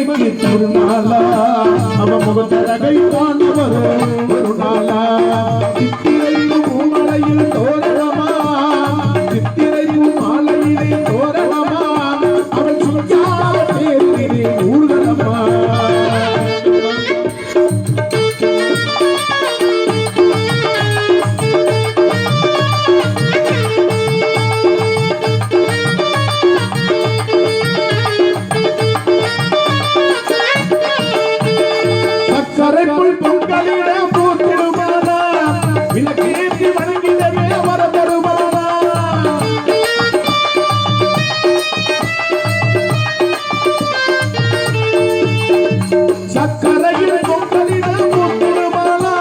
அம்மனுக்கு திருநாளா அவ முகத்தழகை காண வரும் ஒரு நாளா சித்திரை பூமலையில் தோரணமா சித்திரை பூமாலையிலே தோரணமா அவள் சுற்றாத பேரிலே ஊர்வலமா கரைப்புள் பொங்கலிட போட்டிடுமானா விளக்கேற்றி வணங்கிடவே வரப்படுமானா சக்கரையில் பொங்கலிட போட்டிடுமானா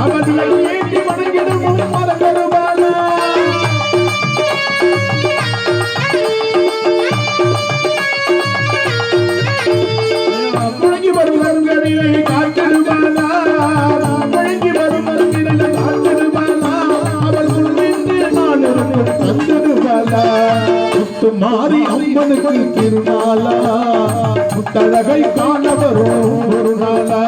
அவன் விளக்கேற்றி வணங்கிடவும் வரப்படுமானா முழங்கி வரும் கண்களிலே காத்திடுவானா முழங்கி வரும் கண்களிலே காத்திடுவானா அவள் முன்னின்று நான் இருக்கும் தந்திடுவாளா முத்து மாறி அம்மனுக்கு திருநாளா முத்தழகை காண வரும் ஒரு நாளா